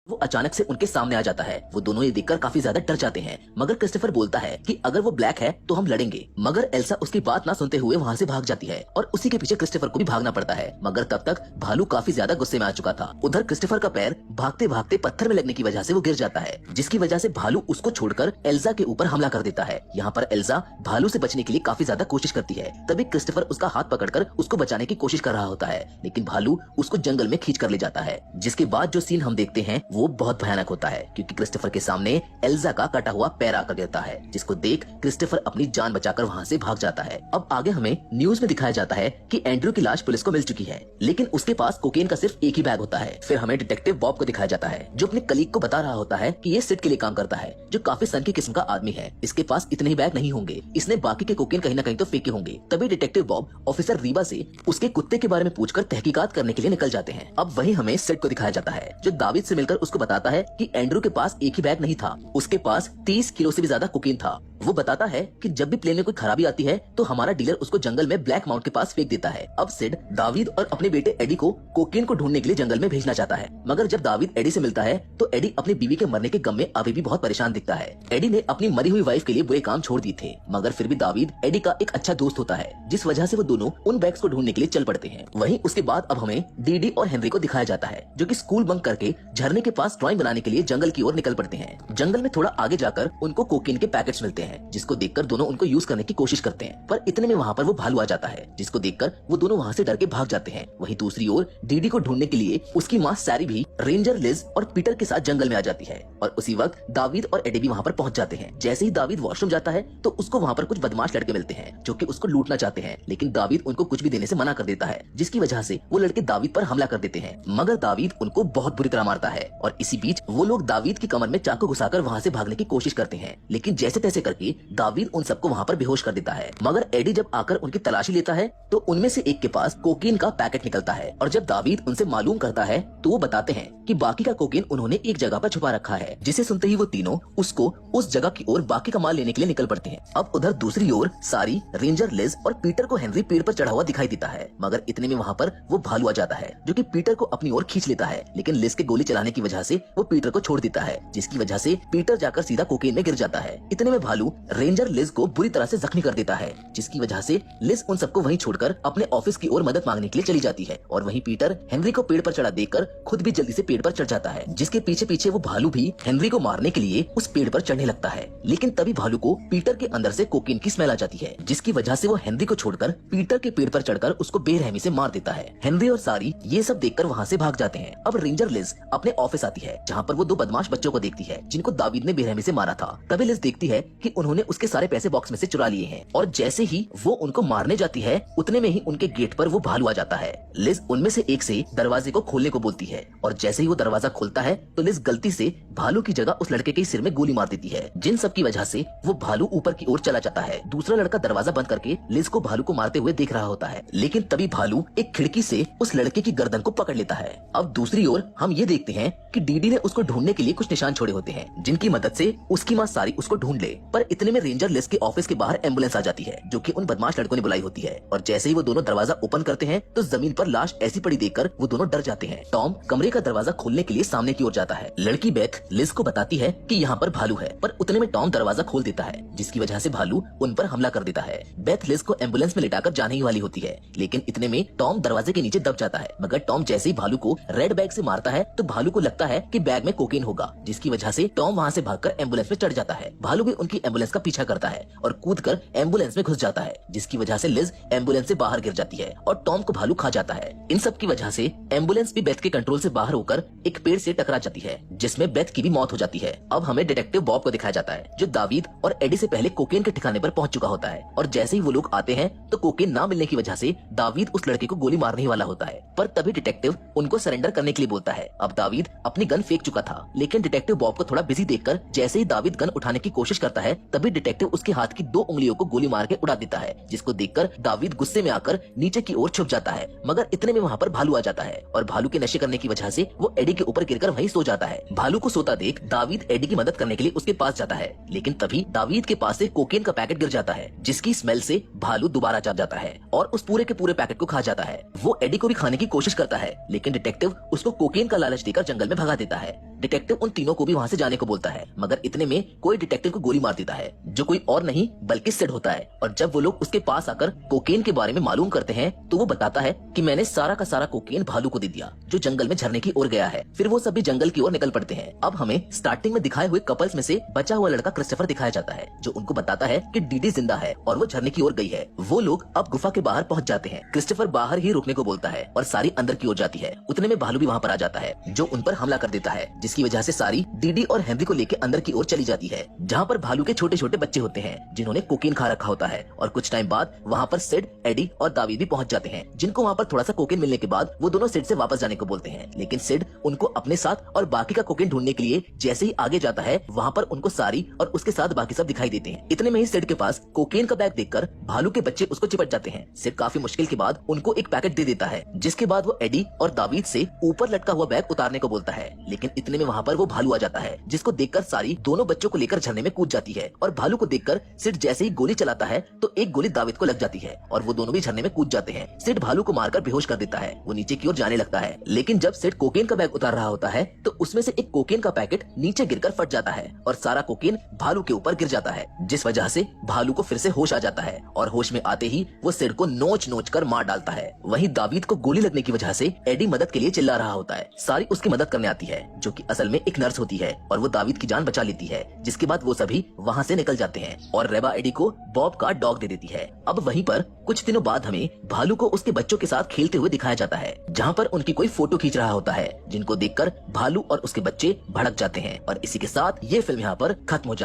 वो अचानक से उनके सामने आ जाता है। वो दोनों ये देखकर काफी ज्यादा डर जाते हैं, मगर क्रिस्टोफर बोलता है कि अगर वो ब्लैक है तो हम लड़ेंगे। मगर एल्सा उसकी बात ना सुनते हुए वहाँ से भाग जाती है और उसी के पीछे क्रिस्टोफर को भी भागना पड़ता है। मगर तब तक भालू काफी ज्यादा गुस्से में आ चुका था। उधर क्रिस्टोफर का पैर भागते भागते पत्थर में लगने की वजह से वो गिर जाता है, जिसकी वजह से भालू उसको छोड़कर एल्सा के ऊपर हमला कर देता है। यहाँ पर एल्सा भालू से बचने के लिए काफी ज्यादा कोशिश करती है। तभी क्रिस्टोफर उसका हाथ पकड़कर उसको बचाने की कोशिश कर रहा होता है, लेकिन भालू उसको जंगल में खींच कर ले जाता है। जिसके बाद जो सीन हम देखते हैं वो बहुत भयानक होता है, क्योंकि क्रिस्टोफर के सामने एल्सा का कटा हुआ पैर आकर गिरता है, जिसको देख क्रिस्टोफर अपनी जान बचाकर वहाँ से भाग जाता है। अब आगे हमें न्यूज में दिखाया जाता है कि एंड्रू की लाश पुलिस को मिल चुकी है, लेकिन उसके पास कोकेन का सिर्फ एक ही बैग होता है। फिर हमें डिटेक्टिव बॉब को दिखाया जाता है, जो अपने कलीग को बता रहा होता है कि ये सिड के लिए काम करता है, जो काफी सन की किस्म का आदमी है। इसके पास इतने ही बैग नहीं होंगे, इसने बाकी के कोकेन कहीं ना कहीं तो फेंके होंगे। तभी डिटेक्टिव बॉब ऑफिसर रीबा से उसके कुत्ते के बारे में पूछकर तहकीकात करने के लिए निकल जाते हैं। अब वही हमें सिड को दिखाया जाता है, जो दाविद से मिलकर उसको बताता है कि एंड्रू के पास एक ही बैग नहीं था, उसके पास 30 किलो से भी ज्यादा कोकीन था। वो बताता है कि जब भी प्लेन में कोई खराबी आती है तो हमारा डीलर उसको जंगल में ब्लैक माउंट के पास फेंक देता है। अब सिड दावीद और अपने बेटे एडी को कोकेन को ढूंढने के लिए जंगल में भेजना चाहता है, मगर जब दावीद एडी से मिलता है तो एडी अपनी बीवी के मरने के गम में अभी भी बहुत परेशान दिखता है। एडी ने अपनी मरी हुई वाइफ के लिए बुरे काम छोड़ दिए थे, मगर फिर भी दावीद एडी का एक अच्छा दोस्त होता है, जिस वजह से वो दोनों उन बैग्स को ढूंढने के लिए चल पड़ते हैं। वहीं उसके बाद अब हमें डीडी और हेनरी को दिखाया जाता है, जो कि स्कूल बंक करके झरने के पास ड्राइंग बनाने के लिए जंगल की ओर निकल पड़ते हैं। जंगल में थोड़ा आगे जाकर उनको कोकेन के पैकेट्स मिलते हैं, जिसको देखकर दोनों उनको यूज करने की कोशिश करते हैं, पर इतने में वहाँ पर वो भालू आ जाता है, जिसको देखकर वो दोनों वहाँ से डर के भाग जाते हैं। वहीं दूसरी ओर डीडी को ढूंढने के लिए उसकी माँ सैरी भी रेंजर लिज और पीटर के साथ जंगल में आ जाती है, और उसी वक्त दावीद और एडी भी वहाँ पर पहुंच जाते हैं। जैसे ही दावीद वॉशरूम जाता है तो उसको वहाँ पर कुछ बदमाश लड़के मिलते हैं, जो कि उसको लूटना चाहते हैं, लेकिन दावीद उनको कुछ भी देने से मना कर देता है, जिसकी वजह से वो लड़के दावीद पर हमला कर देते हैं। मगर दावीद उनको बहुत बुरी तरह मारता है, और इसी बीच वो लोग दावीद की कमर में चाकू घुसाकर वहाँ से भागने की कोशिश करते हैं, लेकिन जैसे तैसे करके दावीद उन सबको वहाँ पर बेहोश कर देता है। मगर एडी जब आकर उनकी तलाशी लेता है तो उनमें से एक के पास कोकीन का पैकेट निकलता है, और जब दावीद उनसे मालूम करता है तो वो बताते हैं कि बाकी का कोकीन उन्होंने एक जगह पर छुपा रखा है, जिसे सुनते ही वो तीनों उसको उस जगह की ओर बाकी का माल लेने के लिए निकल पड़ते हैं। अब उधर दूसरी ओर सारी रेंजर लिज और पीटर को हेनरी पेड़ पर चढ़ा हुआ दिखाई देता है, मगर इतने में वहाँ पर वो भालू आ जाता है, जो कि पीटर को अपनी ओर खींच लेता है, लेकिन लिज के गोली चलाने की वजह से वो पीटर को छोड़ देता है, जिसकी वजह से पीटर जाकर सीधा कोकेन में गिर जाता है। इतने में भालू रेंजर लिज को बुरी तरह से जख्मी कर देता है, जिसकी वजह से लिज उन सबको वहीं छोड़कर अपने ऑफिस की ओर मदद मांगने के लिए चली जाती है। और वहीं पीटर हेनरी को पेड़ पर चढ़ा देखकर खुद भी जल्दी से पेड़ पर चढ़ जाता है, जिसके पीछे पीछे वो भालू भी हेनरी को मारने के लिए उस पेड़ पर चढ़ने लगता है। लेकिन तभी भालू को पीटर के अंदर से कोकीन की स्मेल आ जाती है, जिसकी वजह से वो हेनरी को छोड़कर पीटर के पेड़ पर चढ़कर उसको बेरहमी से मार देता है। हेनरी और सारी ये सब देखकर वहाँ से भाग जाते हैं। अब रेंजर लिज अपने ऑफिस आती है, जहाँ पर वो दो बदमाश बच्चों को देखती है, जिनको दावीद ने बेरहमी से मारा था। तभी लिज देखती है कि उन्होंने उसके सारे पैसे बॉक्स में से चुरा लिए हैं, और जैसे ही वो उनको मारने जाती है उतने में ही उनके गेट पर वो भालू आ जाता है। लिज उनमें से एक से दरवाजे को खोलने को बोलती है, और जैसे ही वो दरवाजा खोलता है तो लिज गलती से भालू की जगह उस लड़के के सिर में गोली मार देती है, जिन सब की वजह से वो भालू ऊपर की ओर चला जाता है। दूसरा लड़का दरवाजा बंद करके लिज को भालू को मारते हुए देख रहा होता है, लेकिन तभी भालू एक खिड़की से उस लड़के की गर्दन को पकड़ लेता है। अब दूसरी ओर हम ये देखते हैं कि डीडी ने उसको ढूंढने के लिए कुछ निशान छोड़े होते हैं, जिनकी मदद से उसकी माँ सारी उसको ढूंढ ले। पर इतने में रेंजर लिज के ऑफिस के बाहर एम्बुलेंस आ जाती है, जो कि उन बदमाश लड़कों ने बुलाई होती है, और जैसे ही वो दोनों दरवाजा ओपन करते हैं तो जमीन पर लाश ऐसी पड़ी देखकर वो दोनों डर जाते हैं। टॉम कमरे का दरवाजा खोलने के लिए सामने की ओर जाता है। लड़की बेथ लिज को बताती है कि यहाँ पर भालू है, पर उतने में टॉम दरवाजा खोल देता है, जिसकी वजह से भालू उन पर हमला कर देता है। बेथ लिज को एम्बुलेंस में लेटाकर जाने ही वाली होती है, लेकिन इतने में टॉम दरवाजे के नीचे दब जाता है। मगर टॉम जैसे ही भालू को रेड बैग से मारता है तो भालू को लगता है कि बैग में कोकेन होगा, जिसकी वजह से टॉम वहाँ से भागकर एम्बुलेंस में चढ़ जाता है। भालू भी उनकी एम्बुलेंस का पीछा करता है और कूदकर एम्बुलेंस में घुस जाता है, जिसकी वजह से लिज एम्बुलेंस से बाहर गिर जाती है और टॉम को भालू खा जाता है। इन सब की वजह से एम्बुलेंस भी बेथ के कंट्रोल से बाहर होकर एक पेड़ से टकरा जाती है, जिसमें बेथ की भी मौत हो जाती है। अब हमें डिटेक्टिव बॉब को दिखाया जाता है, जो दावीद और एडी से पहले कोकेन के ठिकाने पर पहुंच चुका होता है, और जैसे ही वो लोग आते हैं तो कोकेन ना मिलने की वजह से दावीद उस लड़के को गोली मारने ही वाला होता है, पर तभी डिटेक्टिव उनको सरेंडर करने के लिए बोलता है। अब दावीद अपनी गन फेंक चुका था, लेकिन डिटेक्टिव बॉब को थोड़ा बिजी देखकर जैसे ही दावीद गन उठाने की कोशिश करता है तभी डिटेक्टिव उसके हाथ की 2 उंगलियों को गोली मार के उड़ा देता है, जिसको देखकर दावीद गुस्से में आकर नीचे की ओर छुप जाता है। मगर इतने में वहाँ पर भालू आ जाता है और भालू के नशे करने की वजह से वो एडी के ऊपर गिरकर वहीं सो जाता है। भालू को सोता देख दावीद एडी की मदद करने के लिए उसके पास जाता है, लेकिन तभी दावीद के पास से कोकेन का पैकेट गिर जाता है, जिसकी स्मेल से भालू दोबारा जाग जाता है और उस पूरे के पूरे पैकेट को खा जाता है। वो एडी को भी खाने की कोशिश करता है, लेकिन डिटेक्टिव उसको कोकेन का लालच देकर जंगल में भगा देता है। डिटेक्टिव उन तीनों को भी वहाँ से जाने को बोलता है, मगर इतने में कोई डिटेक्टिव को गोली मार देता है, जो कोई और नहीं बल्कि सिड होता है। और जब वो लोग उसके पास आकर कोकेन के बारे में मालूम करते हैं तो वो बताता है कि मैंने सारा का सारा कोकेन भालू को दे दिया, जो जंगल में झरने की ओर गया है। फिर वो सभी जंगल की ओर निकल पड़ते हैं। अब हमें स्टार्टिंग में दिखाए हुए कपल्स में से बचा हुआ लड़का क्रिस्टोफर दिखाया जाता है, जो उनको बताता है कि डीडी जिंदा है और वो झरने की ओर गई है। वो लोग अब गुफा के बाहर पहुंच जाते हैं। क्रिस्टोफर बाहर ही रुकने को बोलता है और सारी अंदर की ओर जाती है। उतने में भालू भी वहाँ पर आ जाता है, जो उन पर हमला कर देता है, जिसकी वजह से सारी डीडी और हेनरी को लेकर अंदर की ओर चली जाती है, जहाँ पर भालू के छोटे छोटे बच्चे होते हैं, जिन्होंने कोकीन खा रखा होता है। और कुछ टाइम बाद वहाँ पर सिड, एडी और दावीद भी पहुंच जाते हैं, जिनको वहाँ पर थोड़ा सा कोकेन मिलने के बाद वो दोनों सिड से वापस जाने को बोलते हैं। लेकिन सिड उनको अपने साथ और बाकी का कोकेन ढूंढने के लिए जैसे ही आगे जाता है, वहाँ पर उनको सारी और उसके साथ बाकी सब दिखाई देते हैं। इतने में ही सिड के पास कोकेन का बैग देखकर भालू के बच्चे उसको चिपट जाते हैं। सिड काफी मुश्किल के बाद उनको एक पैकेट दे देता है, जिसके बाद वो एडी और दावीद से ऊपर लटका हुआ बैग उतारने को बोलता है। लेकिन इतने में वहाँ पर वो भालू आ जाता है, जिसको देखकर सारी दोनों बच्चों को लेकर झरने में कूद जाती है। और भालू को देखकर सिड जैसे ही गोली चलाता है तो एक गोली दावीद को लग जाती है और वो दोनों भी झरने में कूद जाते हैं। सिड भालू को मारकर बेहोश कर देता है। वो नीचे की ओर जाने लगता है, लेकिन जब सिड कोकेन का बैग उतार रहा होता है तो उसमें से एक कोकेन का पैकेट नीचे गिरकर फट जाता है और सारा कोकेन भालू के ऊपर गिर जाता है, जिस वजह से भालू को फिर से होश आ जाता है और होश में आते ही वो सिड को नोच नोच कर मार डालता है। वहीं दावीद को गोली लगने की वजह से एडी मदद के लिए चिल्ला रहा होता है। सारी उसकी मदद करने आती है, जो कि असल में एक नर्स होती है, और वो दावीद की जान बचा लेती है, जिसके बाद वो सभी वहाँ से निकल जाते हैं और रेबा एडी को बॉब का डॉग दे देती है। अब वहीं पर कुछ दिनों बाद हमें भालू को उसके बच्चों के साथ खेलते हुए दिखाया जाता है, जहाँ पर उनकी कोई फोटो खींच रहा होता है, जिनको देखकर भालू और उसके बच्चे भड़क जाते हैं। और इसी के साथ ये फिल्म यहाँ पर खत्म हो जाती है।